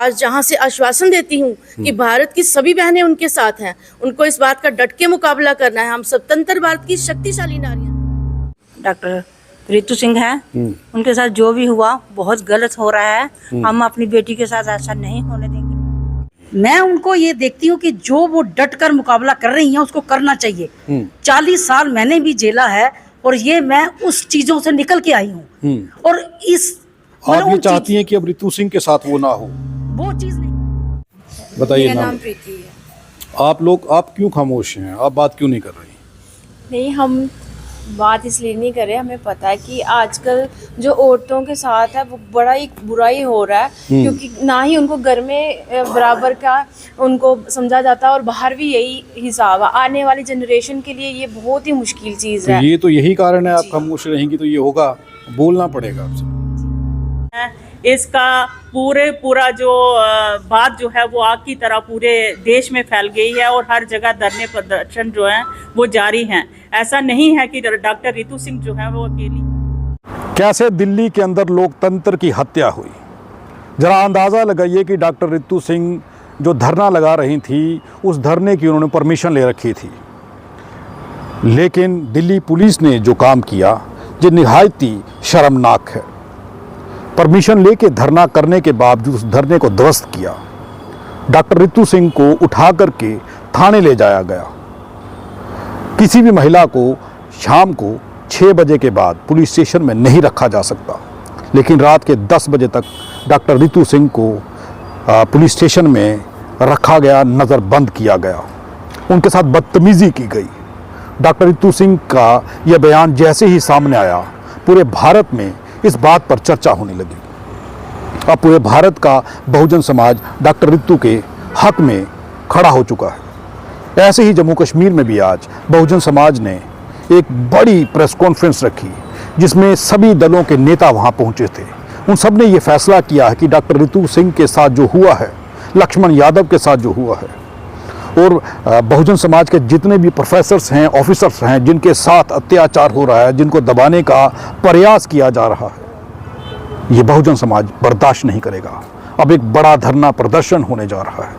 आज जहां से आश्वासन देती हूं कि भारत की सभी बहनें उनके साथ हैं, उनको इस बात का डट के मुकाबला करना है। हम स्वतंत्र भारत की शक्तिशाली नारियां। डॉक्टर रितु सिंह हैं, उनके साथ जो भी हुआ बहुत गलत हो रहा है। हम अपनी बेटी के साथ ऐसा नहीं होने देंगे। मैं उनको ये देखती हूँ कि जो वो डट कर मुकाबला कर रही हैं उसको करना चाहिए। 40 साल मैंने भी झेला है और ये मैं उस चीजों से निकल के आई हूँ। और इस आप ये चाहती हैं कि अब रितु सिंह के साथ वो ना हो, वो चीज नहीं। बताइए मेरा नाम। नाम प्रीति है। आप क्यों खामोश हैं? आप बात क्यों नहीं कर रही? नहीं, हम बात इसलिए नहीं कर रहे, हमें पता है कि आजकल जो औरतों के साथ है वो बड़ा ही बुरा ही हो रहा है, क्योंकि ना ही उनको घर में बराबर का उनको समझा जाता है और बाहर भी यही हिसाब है। आने वाली जनरेशन के लिए ये बहुत ही मुश्किल चीज़ है। ये तो यही कारण है, आप खामोश रहेंगी तो ये होगा, बोलना पड़ेगा आपसे। इसका पूरा जो बात जो है वो आग की तरह पूरे देश में फैल गई है और हर जगह धरने प्रदर्शन जो है वो जारी हैं। ऐसा नहीं है कि डॉक्टर रितु सिंह जो है वो अकेली। कैसे दिल्ली के अंदर लोकतंत्र की हत्या हुई, जरा अंदाज़ा लगाइए कि डॉक्टर रितु सिंह जो धरना लगा रही थी उस धरने की उन्होंने परमिशन ले रखी थी, लेकिन दिल्ली पुलिस ने जो काम किया ये निहायत ही शर्मनाक है। परमिशन लेके धरना करने के बावजूद उस धरने को ध्वस्त किया। डॉक्टर रितु सिंह को उठा करके थाने ले जाया गया। किसी भी महिला को शाम को 6 बजे के बाद पुलिस स्टेशन में नहीं रखा जा सकता, लेकिन रात के 10 बजे तक डॉक्टर रितु सिंह को पुलिस स्टेशन में रखा गया, नज़रबंद किया गया, उनके साथ बदतमीज़ी की गई। डॉक्टर रितु सिंह का यह बयान जैसे ही सामने आया, पूरे भारत में इस बात पर चर्चा होने लगी। अब पूरे भारत का बहुजन समाज डॉक्टर रितु के हक में खड़ा हो चुका है। ऐसे ही जम्मू कश्मीर में भी आज बहुजन समाज ने एक बड़ी प्रेस कॉन्फ्रेंस रखी, जिसमें सभी दलों के नेता वहां पहुंचे थे। उन सब ने ये फैसला किया है कि डॉक्टर रितु सिंह के साथ जो हुआ है, लक्ष्मण यादव के साथ जो हुआ है, और बहुजन समाज के जितने भी प्रोफेसर्स हैं, ऑफिसर्स हैं, जिनके साथ अत्याचार हो रहा है, जिनको दबाने का प्रयास किया जा रहा है, ये बहुजन समाज बर्दाश्त नहीं करेगा। अब एक बड़ा धरना प्रदर्शन होने जा रहा है,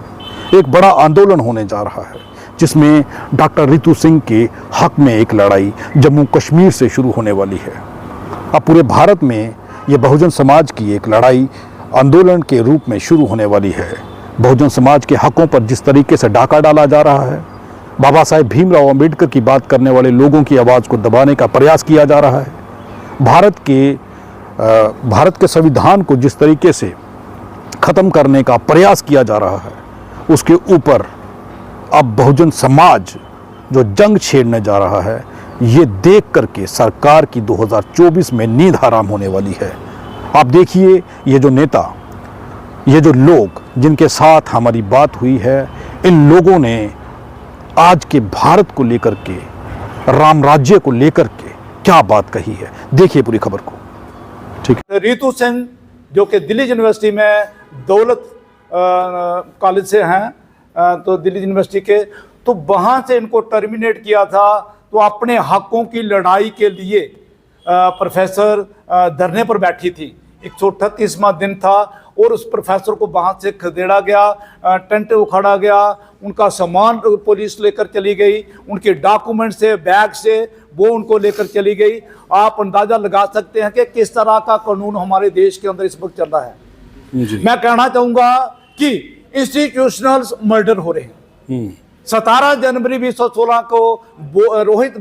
एक बड़ा आंदोलन होने जा रहा है, जिसमें डॉक्टर रितु सिंह के हक में एक लड़ाई जम्मू कश्मीर से शुरू होने वाली है। अब पूरे भारत में ये बहुजन समाज की एक लड़ाई आंदोलन के रूप में शुरू होने वाली है। बहुजन समाज के हकों पर जिस तरीके से डाका डाला जा रहा है, बाबा साहेब भीमराव अंबेडकर की बात करने वाले लोगों की आवाज़ को दबाने का प्रयास किया जा रहा है, भारत के संविधान को जिस तरीके से ख़त्म करने का प्रयास किया जा रहा है, उसके ऊपर अब बहुजन समाज जो जंग छेड़ने जा रहा है, ये देख करके सरकार की 2024 में नींद हराम होने वाली है। आप देखिए, ये जो नेता, ये जो लोग जिनके साथ हमारी बात हुई है, इन लोगों ने आज के भारत को लेकर के, राम राज्य को लेकर के क्या बात कही है। देखिए पूरी खबर को। ठीक है। रितु सिंह जो कि दिल्ली यूनिवर्सिटी में दौलत कॉलेज से हैं, तो दिल्ली यूनिवर्सिटी के, तो वहाँ से इनको टर्मिनेट किया था। तो अपने हकों की लड़ाई के लिए प्रोफेसर धरने पर बैठी थी। 138वां दिन था और उस प्रोफेसर को वहाँ से खदेड़ा गया, टेंट उखाड़ा गया, उनका सामान पुलिस लेकर चली गई, उनके डॉक्यूमेंट से, बैग से वो उनको लेकर चली गई। आप अंदाज़ा लगा सकते हैं कि किस तरह का कानून हमारे देश के अंदर इस वक्त चल रहा है। मैं कहना चाहूँगा कि इंस्टीट्यूशनल मर्डर हो रहे हैं। 17 जनवरी 2016 को रोहित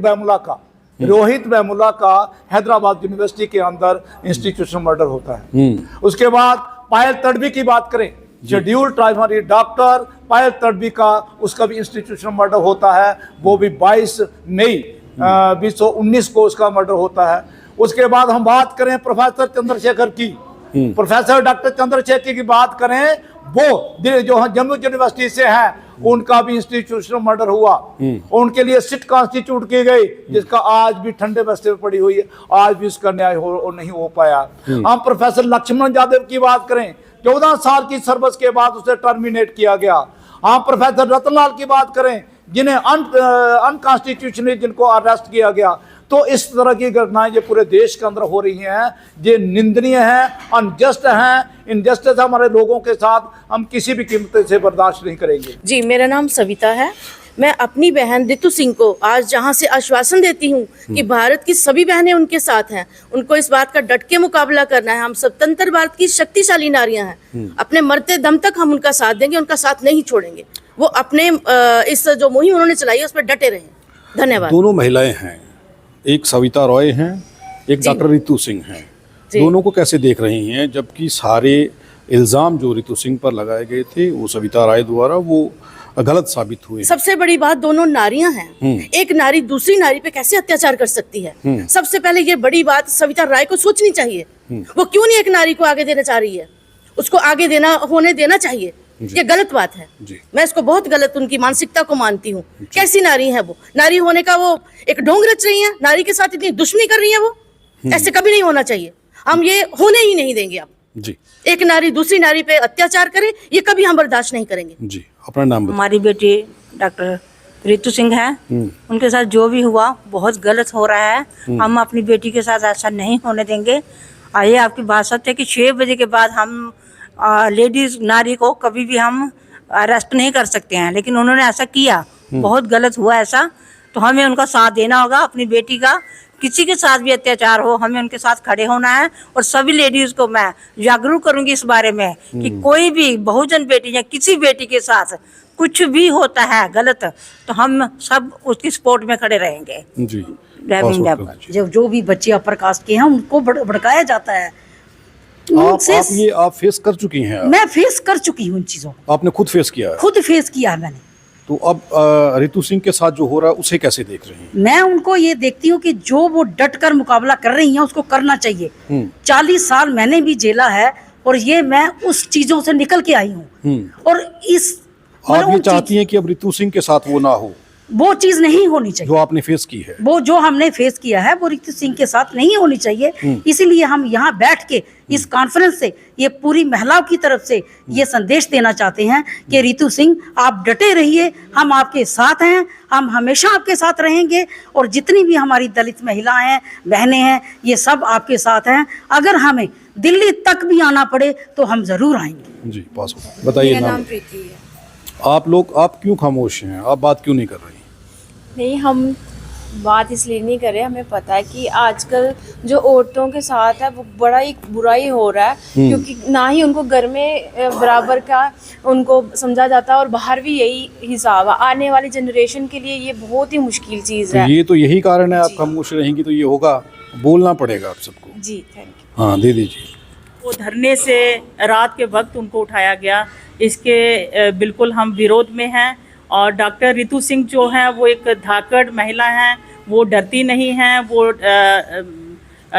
वेमुला का हैदराबाद यूनिवर्सिटी के अंदर इंस्टीट्यूशनल मर्डर होता है। उसके बाद पायल तडवी की बात करें, scheduled tribal doctor Payal Tadvi का, उसका भी इंस्टीट्यूशनल मर्डर होता है। वो भी 22 मई 2019 को उसका मर्डर होता है। उसके बाद हम बात करें प्रोफेसर चंद्रशेखर की, प्रोफेसर डॉक्टर चंद्रशेखर की बात करें, वो जो जम्मू यूनिवर्सिटी से हैं, उनका भी इंस्टीट्यूशनल मर्डर हुआ। उनके लिए सिट कॉन्स्टिट्यूट की गई, जिसका आज भी ठंडे बस्ते में पड़ी हुई है, आज भी उसका न्याय नहीं हो पाया। हम प्रोफेसर लक्ष्मण यादव की बात करें, 14 साल की सर्विस के बाद उसे टर्मिनेट किया गया। हम प्रोफेसर रतनलाल की बात करें, जिन्हें अनकॉन्स्टिट्यूशनली जिनको अरेस्ट किया गया। तो इस तरह की घटनाएं जो पूरे देश के अंदर हो रही हैं, ये निंदनीय है, अनजस्ट हैं। इनजस्टिस हमारे लोगों के साथ हम किसी भी कीमत से बर्दाश्त नहीं करेंगे। जी, मेरा नाम सविता है। मैं अपनी बहन रितु सिंह को आज जहां से आश्वासन देती हूं कि भारत की सभी बहनें उनके साथ हैं, उनको इस बात का डट के मुकाबला करना है। हम स्वतंत्र भारत की शक्तिशाली नारियां हैं, अपने मरते दम तक हम उनका साथ देंगे, उनका साथ नहीं छोड़ेंगे। वो अपने इस जो मुहिम उन्होंने चलाई है उस पर डटे रहें। धन्यवाद। दोनों महिलाएं हैं, एक सविता रॉय हैं, एक डॉक्टर रितु सिंह हैं। दोनों को कैसे देख रही हैं, जबकि सारे इल्ज़ाम जो रितु सिंह पर लगाए गए थे वो सविता रॉय द्वारा वो गलत साबित हुए। सबसे बड़ी बात, दोनों नारियां हैं। एक नारी दूसरी नारी पे कैसे अत्याचार कर सकती है? सबसे पहले ये बड़ी बात सविता राय को सोचनी चाहिए। वो क्यों नहीं एक नारी को आगे देना चाह रही है? उसको आगे होने देना चाहिए। ये गलत बात है। मैं इसको बहुत गलत उनकी मानसिकता को मानती हूँ। कैसी नारी है वो? नारी होने का वो एक ढोंग रच रही है, नारी के साथ इतनी दुश्मनी कर रही है वो। ऐसे कभी नहीं होना चाहिए। हम ये होने ही नहीं देंगे। अब जी, एक नारी दूसरी नारी पे अत्याचार करे, ये कभी हम बर्दाश्त नहीं करेंगे। जी, अपना नाम बताइए। हमारी बेटी डॉक्टर रितु सिंह है, उनके साथ जो भी हुआ बहुत गलत हो रहा है। हम अपनी बेटी के साथ ऐसा नहीं होने देंगे। आइए, आपकी बात सत्य है कि 6 बजे के बाद हम लेडीज नारी को कभी भी हम अरेस्ट नहीं कर सकते हैं, लेकिन उन्होंने ऐसा किया, बहुत गलत हुआ ऐसा। तो हमें उनका साथ देना होगा। अपनी बेटी का किसी के साथ भी अत्याचार हो, हमें उनके साथ खड़े होना है। और सभी लेडीज को मैं जागरूक करूंगी इस बारे में कि कोई भी बहुजन बेटी या किसी बेटी के साथ कुछ भी होता है गलत, तो हम सब उसकी सपोर्ट में खड़े रहेंगे। जी, जो भी बच्चे अपर कास्ट के हैं उनको भड़काया जाता है। आप फेस कर चुकी हैं? मैं फेस कर चुकी हूँ इन चीजों को। आपने खुद फेस किया है? खुद फेस किया है मैंने। तो अब रितु सिंह के साथ जो हो रहा है उसे कैसे देख रही हैं? मैं उनको ये देखती हूँ कि जो वो डट कर मुकाबला कर रही हैं उसको करना चाहिए। 40 साल मैंने भी झेला है और ये मैं उस चीजों से निकल के आई हूँ। और इस आप ये चाहती हैं कि अब रितु सिंह के साथ वो ना हो, वो चीज नहीं होनी चाहिए जो आपने फेस की है। वो जो हमने फेस किया है वो रितु सिंह के साथ नहीं होनी चाहिए। इसीलिए हम यहाँ बैठ के इस कॉन्फ्रेंस से ये पूरी महिलाओं की तरफ से ये संदेश देना चाहते हैं कि रितु सिंह, आप डटे रहिए, हम आपके साथ हैं, हम हमेशा आपके साथ रहेंगे। और जितनी भी हमारी दलित महिलाएं हैं, बहनें हैं, ये सब आपके साथ हैं। अगर हमें दिल्ली तक भी आना पड़े तो हम जरूर आएंगे। जी, पास हो। बताइए नाम। प्रीति है। आप क्यों खामोश हैं? आप बात क्यों नहीं कर रही? नहीं, हम बात इसलिए नहीं कर रहे, हमें पता है कि आजकल जो औरतों के साथ है वो बड़ा ही बुराई हो रहा है। क्योंकि ना ही उनको घर में बराबर का उनको समझा जाता है और बाहर भी यही हिसाब है। आने वाली जनरेशन के लिए ये बहुत ही मुश्किल चीज़ है। ये तो यही कारण है, आप खामोश रहेंगी तो ये होगा, बोलना पड़ेगा आप सबको। जी, थैंक यू। हाँ, दे दीजिए। वो धरने से रात के वक्त उनको उठाया गया, इसके बिल्कुल हम विरोध में हैं। और डॉक्टर रितु सिंह जो हैं वो एक धाकड़ महिला हैं, वो डरती नहीं हैं, वो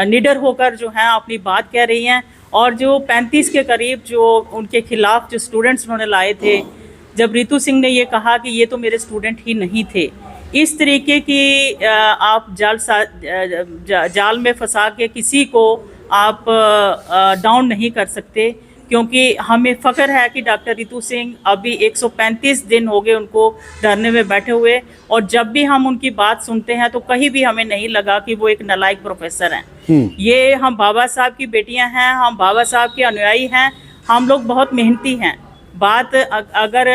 निडर होकर जो हैं अपनी बात कह रही हैं। और जो 35 के करीब जो उनके खिलाफ जो स्टूडेंट्स उन्होंने लाए थे, जब रितु सिंह ने ये कहा कि ये तो मेरे स्टूडेंट ही नहीं थे, इस तरीके की आप जाल में फंसा के किसी को आप डाउन नहीं कर सकते। क्योंकि हमें फ़ख्र है कि डॉक्टर रितु सिंह अभी 135 दिन हो गए उनको धरने में बैठे हुए, और जब भी हम उनकी बात सुनते हैं तो कहीं भी हमें नहीं लगा कि वो एक नालायक प्रोफेसर हैं। ये हम बाबा साहब की बेटियां हैं, हम बाबा साहब के अनुयायी हैं, हम लोग बहुत मेहनती हैं। बात अगर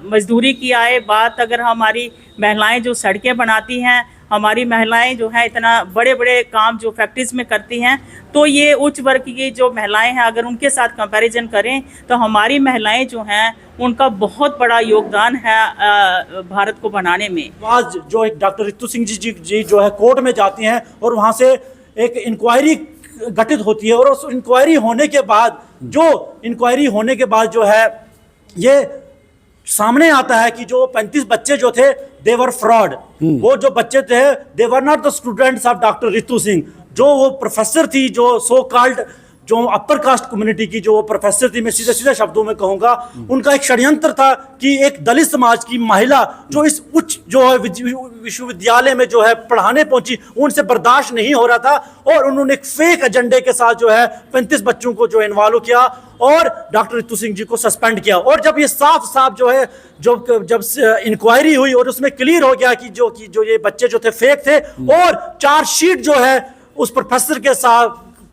मजदूरी की आए, बात अगर हमारी महिलाएं जो सड़कें बनाती हैं, हमारी महिलाएं जो हैं इतना बड़े बड़े काम जो फैक्ट्रीज में करती हैं, तो ये उच्च वर्ग की जो महिलाएं हैं अगर उनके साथ कंपैरिजन करें तो हमारी महिलाएं जो हैं उनका बहुत बड़ा योगदान है भारत को बनाने में। आज जो एक डॉक्टर रितु सिंह जी जो है कोर्ट में जाती हैं और वहाँ से एक इंक्वायरी गठित होती है, और उस इंक्वायरी होने के बाद जो है ये सामने आता है कि जो 35 बच्चे जो थे दे वर फ्रॉड। वो जो बच्चे थे they were not the students of doctor Ritu Singh. जो वो प्रोफेसर थी, जो सो कॉल्ड जो अपर कास्ट कम्युनिटी की जो वो प्रोफेसर थी, मैं सीधे सीधे शब्दों में कहूंगा, उनका एक षड्यंत्र था कि एक दलित समाज की महिला जो इस उच्च जो है विश्वविद्यालय में जो है पढ़ाने पहुंची, उनसे बर्दाश्त नहीं हो रहा था और उन्होंने एक फेक एजेंडे के साथ जो है 35 बच्चों को जो इन्वॉल्व किया और डॉक्टर रितु सिंह जी को सस्पेंड किया। और जब ये साफ साफ जो है जब इंक्वायरी हुई और उसमें क्लियर हो गया कि जो ये बच्चे जो थे फेक थे, और चार्जशीट जो है उस प्रोफेसर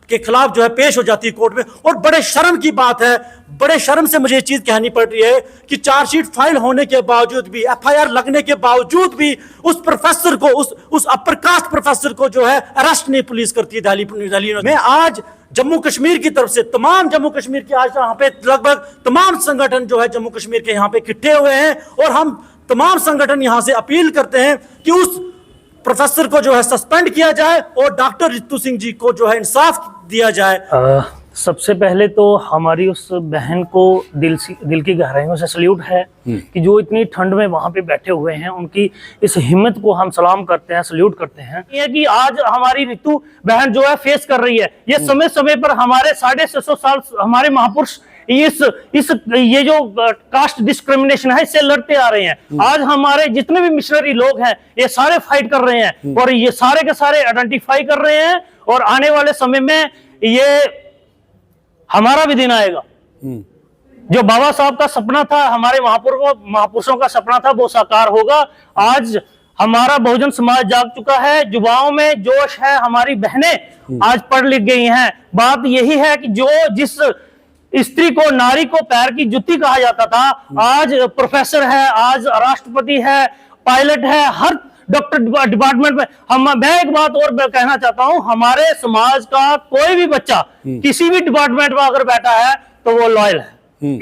के खिलाफ जो है पेश हो जाती है कोर्ट में। और बड़े शर्म की बात है, बड़े शर्म से मुझे ये चीज कहनी पड़ रही है कि चार्जशीट फाइल होने के बावजूद भी, एफआईआर लगने के बावजूद भी उस प्रोफेसर को, उस अपर कास्ट प्रोफेसर को जो है अरेस्ट नहीं पुलिस करती है दिल्ली में। आज जम्मू कश्मीर की तरफ से तमाम जम्मू कश्मीर के, आज यहाँ पे लगभग तमाम संगठन जो है जम्मू कश्मीर के यहाँ पे इकट्ठे हुए हैं, और हम तमाम संगठन यहाँ से अपील करते हैं कि उस प्रोफेसर को जो है सस्पेंड किया जाए और डॉक्टर रितु सिंह जी को जो है इंसाफ दिया जाए। सबसे पहले तो हमारी उस बहन को दिल की गहराइयों से सल्यूट है कि जो इतनी ठंड में वहां पे बैठे हुए हैं, उनकी इस हिम्मत को हम सलाम करते हैं, सल्यूट करते हैं। ये कि आज हमारी रितु बहन जो है फेस कर रही है, ये समय समय पर हमारे 650 साल हमारे महापुरुष ये जो कास्ट डिस्क्रिमिनेशन है इससे लड़ते आ रहे हैं। आज हमारे जितने भी मिशनरी लोग हैं ये सारे फाइट कर रहे हैं, और ये सारे के सारे आइडेंटिफाई कर रहे हैं, और आने वाले समय में ये हमारा भी दिन आएगा। जो बाबा साहब का सपना था, हमारे महापुरुषों का सपना था, वो साकार होगा। आज हमारा बहुजन समाज जाग चुका है, युवाओं में जोश है, हमारी बहनें आज पढ़ लिख गई हैं। बात यही है कि जिस स्त्री को, नारी को पैर की जुत्ती कहा जाता था, आज प्रोफेसर है, आज राष्ट्रपति है, पायलट है, हर डॉक्टर डिपार्टमेंट में। मैं एक बात और कहना चाहता हूं, हमारे समाज का कोई भी बच्चा किसी भी डिपार्टमेंट में अगर बैठा है तो वो लॉयल है,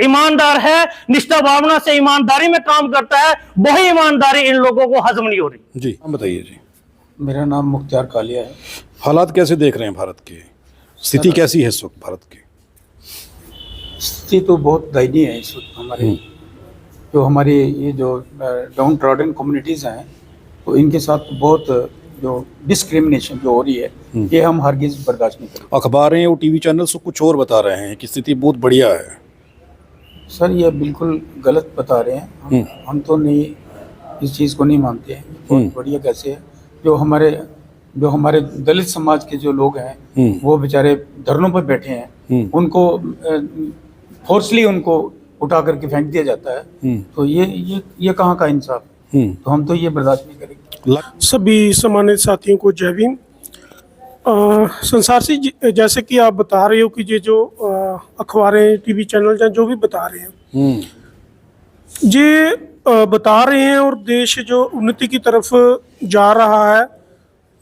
ईमानदार है, निष्ठा भावना से ईमानदारी में काम करता है। वही ईमानदारी इन लोगों को हजम नहीं हो रही। जी हम बताइए जी। मेरा नाम मुख्तार कालिया है। हालात कैसे देख रहे हैं भारत की स्थिति, कैसी है इस वक्त भारत की? स्थिति तो बहुत दयनीय है इस वक्त। हमारी ये जो डाउन ट्रॉडन कम्युनिटीज़ हैं, तो इनके साथ बहुत जो डिस्क्रिमिनेशन जो हो रही है, ये हम हरगिज़ बर्दाश्त नहीं करेंगे। अखबारें और टीवी चैनल से कुछ और बता रहे हैं कि स्थिति बहुत बढ़िया है। सर ये बिल्कुल गलत बता रहे हैं। हम तो नहीं, इस चीज़ को नहीं मानते हैं। बहुत बढ़िया कैसे है? जो हमारे दलित समाज के जो लोग हैं वो बेचारे धरनों पर बैठे हैं, उनको फोर्सली उनको उठा करके फेंक दिया जाता है। तो ये कहाँ का इंसाफ? तो हम तो ये बर्दाश्त नहीं करेंगे। सभी सम्मानित साथियों को जय भीम। संसार जी, जैसे कि आप बता रहे हो कि ये जो अखबारें, टीवी चैनल या जो भी बता रहे हैं, ये बता रहे हैं, और देश जो उन्नति की तरफ जा रहा है,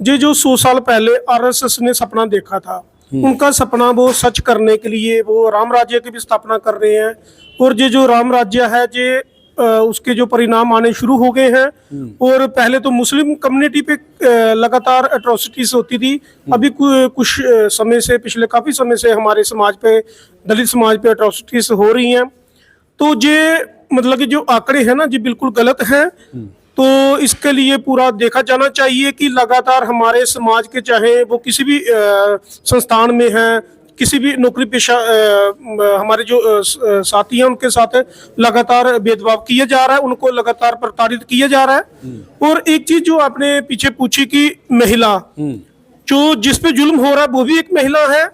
ये जो 100 साल पहले आरएसएस ने सपना देखा था, उनका सपना वो सच करने के लिए वो राम राज्य की भी स्थापना कर रहे हैं। और ये जो राम राज्य है, ये उसके जो परिणाम आने शुरू हो गए हैं। और पहले तो मुस्लिम कम्युनिटी पे लगातार एट्रोसिटीज होती थी, अभी कुछ समय से, पिछले काफ़ी समय से हमारे समाज पे, दलित समाज पे एट्रोसिटीज हो रही हैं। तो ये मतलब कि जो आंकड़े हैं ना, ये बिल्कुल गलत हैं। तो इसके लिए पूरा देखा जाना चाहिए कि लगातार हमारे समाज के, चाहे वो किसी भी संस्थान में हैं, किसी भी नौकरी पेशा हमारे जो साथी हैं, उनके साथ लगातार भेदभाव किया जा रहा है, उनको लगातार प्रताड़ित किया जा रहा है। और एक चीज जो आपने पीछे पूछी कि महिला, जो जिस पे जुल्म हो रहा है वो भी एक महिला है,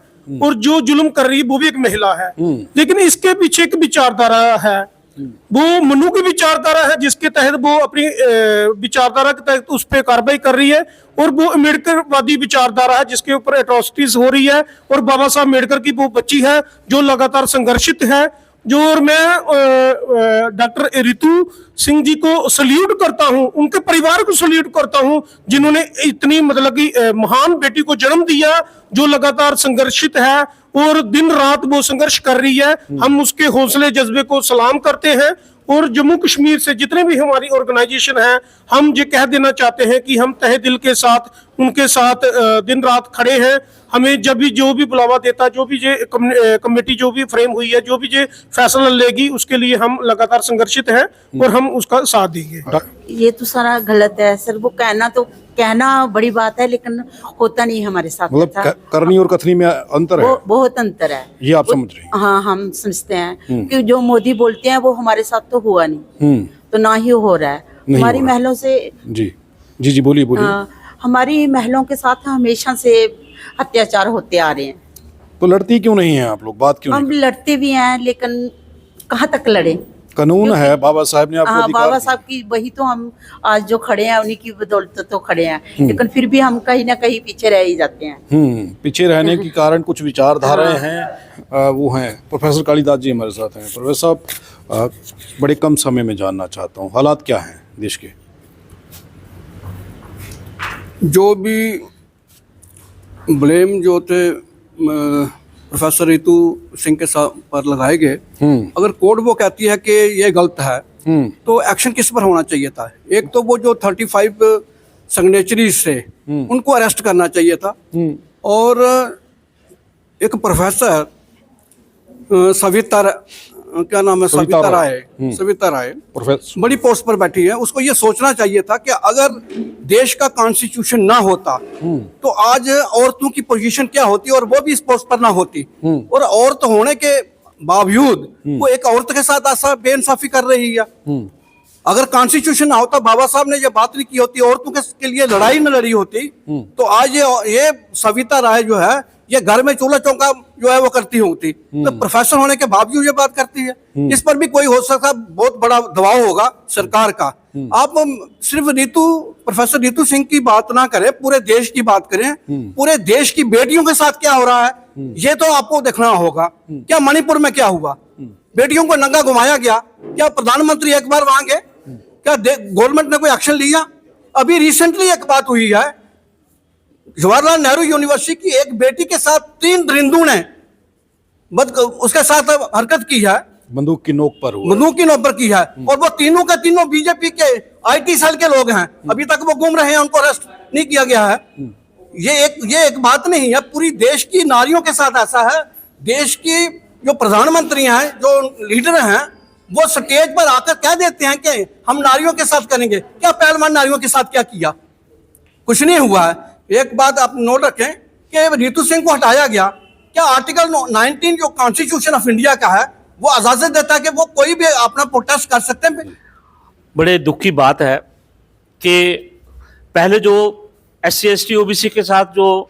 और जो जुल्म कर रही है वो भी एक महिला है। लेकिन इसके पीछे एक विचारधारा है, वो मनु की विचारधारा है, जिसके तहत वो अपनी विचारधारा के तहत उस पर कार्रवाई कर रही है। और वो अम्बेडकरवादी विचारधारा है, जिसके ऊपर एट्रोसिटीज हो रही है। और बाबा साहब अम्बेडकर की वो बच्ची है जो लगातार संघर्षित है। और मैं डॉक्टर रितु सिंह जी को सल्यूट करता हूं, उनके परिवार को सल्यूट करता हूं, जिन्होंने इतनी मतलब कि महान बेटी को जन्म दिया, जो लगातार संघर्षित है और दिन रात वो संघर्ष कर रही है। हम उसके हौसले जज्बे को सलाम करते हैं। और जम्मू कश्मीर से जितने भी हमारी ऑर्गेनाइजेशन है, हम ये कह देना चाहते हैं कि हम तहे दिल के साथ उनके साथ दिन रात खड़े हैं। हमें जब भी जो भी बुलावा देता, जो भी ये कमेटी जो भी फ्रेम हुई है, जो भी ये फैसला लेगी, उसके लिए हम लगातार संघर्षित हैं और हम उसका साथ देंगे। ये तो सारा गलत है सर। वो कहना बड़ी बात है, लेकिन होता नहीं हमारे साथ। मतलब करनी और कथनी में अंतर है, बहुत अंतर है। ये आप समझ रहे हैं? हाँ, हम समझते हैं कि जो मोदी बोलते हैं वो हमारे साथ तो हुआ नहीं, तो ना ही हो रहा है हमारी महलों से। जी बोलिए। हमारी महलों के साथ हमेशा से अत्याचार होते आ रहे हैं। तो लड़ती क्यों नहीं है आप लोग, बात क्यों हम नहीं लड़ते भी हैं लेकिन कहाँ तक लड़े। कानून है, बाबा साहब ने आपको हाँ, अधिकार बाबा दिए। साहब की वही तो हम आज जो खड़े हैं उन्हीं की बदौलत तो खड़े हैं, लेकिन फिर भी हम कहीं ना कहीं पीछे रह ही जाते हैं। पीछे रहने के कारण कुछ विचारधाराएं हैं, वो हैं। प्रोफेसर कालीदास जी हमारे साथ हैं। प्रोफेसर साहब, बड़े कम समय में जानना चाहता हूँ हालात क्या हैं देश के। जो भी ब्लेम जो थे प्रोफेसर रितु सिंह के साथ पर लगाए गए, अगर कोर्ट वो कहती है कि ये गलत है तो एक्शन किस पर होना चाहिए था? एक तो वो जो 35 सिग्नेचरीज से उनको अरेस्ट करना चाहिए था, और एक प्रोफेसर क्या नाम है, सविता राय प्रोफेसर बड़ी पोस्ट पर बैठी है, उसको ये सोचना चाहिए था कि अगर देश का कॉन्स्टिट्यूशन ना होता तो आज औरतों की पोजीशन क्या होती और वो भी इस पोस्ट पर ना होती। और औरत होने के बावजूद वो एक औरत के साथ ऐसा बेइंसाफी कर रही है। अगर कॉन्स्टिट्यूशन ना होता, बाबा साहब ने ये बात नहीं की होती, औरतों के लिए लड़ाई न लड़ी होती, तो आज ये सविता राय जो है ये घर में चूल्हा चौका जो है वो करती होती। तो प्रोफेसर होने के बावजूद ये बात करती है। इस पर भी कोई हो सकता बहुत बड़ा दबाव होगा सरकार का। आप सिर्फ प्रोफेसर रितु सिंह की बात ना करें, पूरे देश की बात करें। पूरे देश की बेटियों के साथ क्या हो रहा है ये तो आपको देखना होगा। क्या मणिपुर में क्या हुआ? बेटियों को नंगा घुमाया गया। क्या प्रधानमंत्री एक बार वहां गए? क्या गवर्नमेंट ने कोई एक्शन लिया? अभी रिसेंटली एक बात हुई है, जवाहरलाल नेहरू यूनिवर्सिटी की एक बेटी के साथ 3 दरिंदों ने उसके साथ हरकत की है, बंदूक की नोक पर हुआ। बंदूक की नोक पर की है, और वो तीनों के तीनों बीजेपी के IT सेल के लोग हैं। अभी तक वो घूम रहे हैं, उनको अरेस्ट नहीं किया गया है। ये एक बात नहीं है, पूरी देश की नारियों के साथ ऐसा है। देश की जो प्रधानमंत्री हैं, जो लीडर हैं, वो स्टेज पर आकर कह देते हैं कि हम नारियों के साथ करेंगे। क्या पहलवान नारियों के साथ क्या किया? कुछ नहीं हुआ है। एक बात आप नोट रखें कि रितु सिंह को हटाया गया। क्या आर्टिकल 19 जो कॉन्स्टिट्यूशन ऑफ इंडिया का है वो इजाजत देता है कि वो कोई भी अपना प्रोटेस्ट कर सकते हैं? बड़े दुख की बात है कि पहले जो SC ST OBC के साथ जो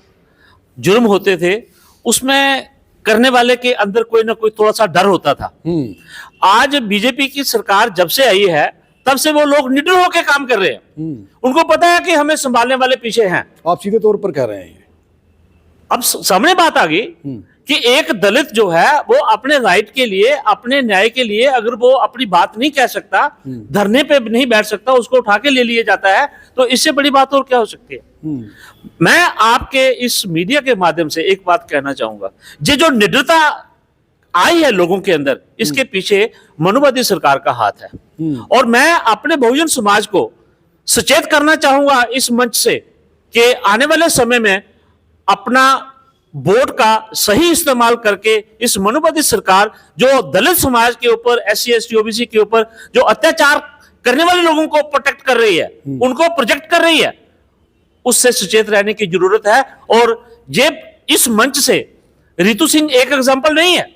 जुर्म होते थे उसमें करने वाले के अंदर कोई ना कोई थोड़ा सा डर होता था। आज बीजेपी की सरकार जब से आई है तब से वो लोग निडर होकर काम कर रहे हैं। उनको पता है कि हमें संभालने वाले पीछे हैं। आप सीधे तौर पर कह रहे हैं। अब सामने बात आ गई कि एक दलित जो है वो अपने राइट के लिए, अपने न्याय के लिए अगर वो अपनी बात नहीं कह सकता, धरने पे नहीं बैठ सकता, उसको उठा के ले लिया जाता है, तो इससे बड़ी बात और क्या हो सकती है? मैं आपके इस मीडिया के माध्यम से एक बात कहना चाहूंगा, ये जो निडरता आई है लोगों के अंदर, इसके पीछे मनुवादी सरकार का हाथ है। और मैं अपने बहुजन समाज को सचेत करना चाहूंगा इस मंच से कि आने वाले समय में अपना वोट का सही इस्तेमाल करके इस मनुवादी सरकार जो दलित समाज के ऊपर, SC ST OBC के ऊपर जो अत्याचार करने वाले लोगों को प्रोटेक्ट कर रही है, उनको प्रोजेक्ट कर रही है, उससे सचेत रहने की जरूरत है। और ये इस मंच से रितु सिंह एक एग्जांपल नहीं है,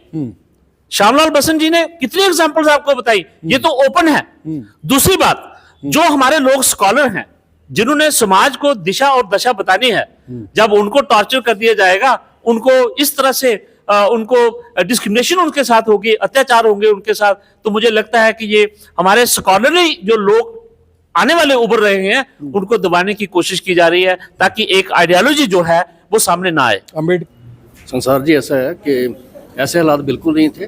श्यामलाल बसंत जी ने कितनी एग्जांपल्स आपको बताई, ये तो ओपन है। दूसरी बात, जो हमारे लोग स्कॉलर हैं जिन्होंने समाज को दिशा और दशा बतानी है, जब उनको टॉर्चर कर दिया जाएगा, उनको इस तरह से उनको डिस्क्रिमिनेशन उनके साथ होगी, अत्याचार होंगे उनके साथ, तो मुझे लगता है कि ये हमारे स्कॉलरली जो लोग आने वाले उभर रहे हैं उनको दबाने की कोशिश की जा रही है ताकि एक आइडियोलॉजी जो है वो सामने ना आए। संसार जी, ऐसा है कि ऐसे हालात बिल्कुल नहीं थे,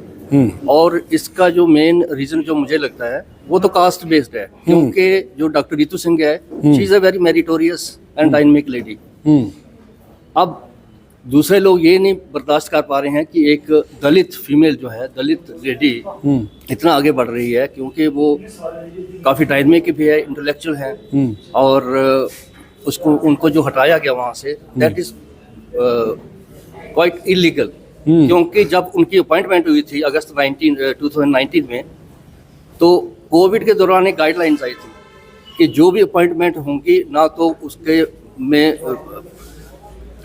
और इसका जो मेन रीजन जो मुझे लगता है वो तो कास्ट बेस्ड है, क्योंकि जो डॉक्टर रितु सिंह है, she is a very meritorious and dynamic lady. अब दूसरे लोग ये नहीं बर्दाश्त कर पा रहे हैं कि एक दलित फीमेल जो है, दलित लेडी इतना आगे बढ़ रही है, क्योंकि वो काफ़ी डायनामिक भी है, इंटेलेक्चुअल है, और उसको उनको जो हटाया गया वहाँ से, दैट इज क्वाइट इलीगल। क्योंकि जब उनकी अपॉइंटमेंट हुई थी अगस्त 2019 में, तो कोविड के दौरान एक गाइडलाइंस आई थी कि जो भी अपॉइंटमेंट होंगी ना तो उसके में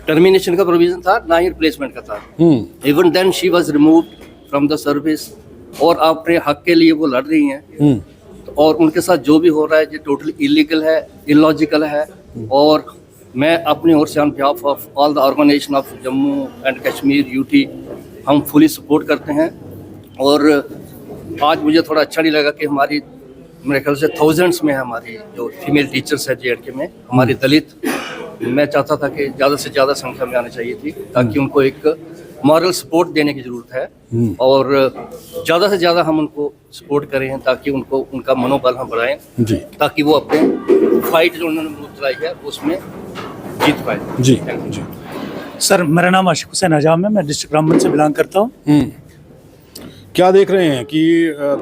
टर्मिनेशन का प्रोविजन था, ना ही रिप्लेसमेंट का था। Even then she was removed from the service, और अपने हक के लिए वो लड़ रही हैं। और उनके साथ जो भी हो रहा है ये टोटली इलीगल है, इलॉजिकल है, और मैं अपनी ओर से on behalf of all the organization of Jammu and Kashmir UT हम फुली सपोर्ट करते हैं। और आज मुझे थोड़ा अच्छा नहीं लगा कि हमारी मेरे ख्याल से थाउजेंड्स में हमारी जो फीमेल टीचर्स है JNK में, हमारी दलित, मैं चाहता था कि ज़्यादा से ज़्यादा संख्या में आनी चाहिए थी, ताकि उनको एक मॉरल सपोर्ट देने की ज़रूरत है और ज़्यादा से ज़्यादा हम उनको सपोर्ट करें ताकि उनको उनका मनोबल हम बढ़ाएं जी, ताकि वो अपने फाइट जो उन्होंने चलाई है उसमें जीत पाए। जी जी। सर मेरा नाम आशिक हुसैन आजाम है, मैं डिस्ट्रिक्ट रामबन से बिलोंग करता हूँ। क्या देख रहे हैं कि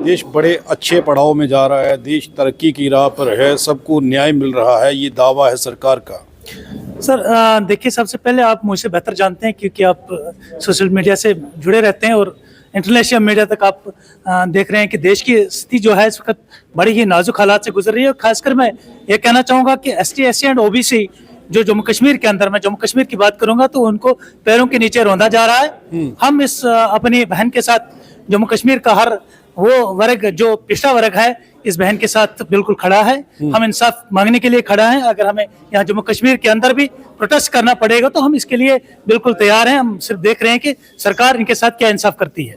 देश बड़े अच्छे पड़ाव में जा रहा है, देश तरक्की की राह पर है, सबको न्याय मिल रहा है, ये दावा है सरकार का। सर देखिए, सबसे पहले आप मुझसे बेहतर जानते हैं क्योंकि आप सोशल मीडिया से जुड़े रहते हैं और इंटरनेशनल मीडिया तक आप देख रहे हैं कि देश की स्थिति जो है इस वक्त बड़ी ही नाजुक हालात से गुजर रही है। खासकर मैं ये कहना चाहूँगा कि ST SC एंड OBC जो जम्मू कश्मीर के अंदर, मैं जम्मू कश्मीर की बात करूंगा तो उनको पैरों के नीचे रौंदा जा रहा है। हम इस अपनी बहन के साथ, जम्मू कश्मीर का हर वो वर्ग जो पिछड़ा वर्ग है इस बहन के साथ बिल्कुल खड़ा है। हम इंसाफ मांगने के लिए खड़ा है। अगर हमें यहाँ जम्मू कश्मीर के अंदर भी प्रोटेस्ट करना पड़ेगा तो हम इसके लिए बिल्कुल तैयार हैं। हम सिर्फ देख रहे हैं कि सरकार इनके साथ क्या इंसाफ करती है।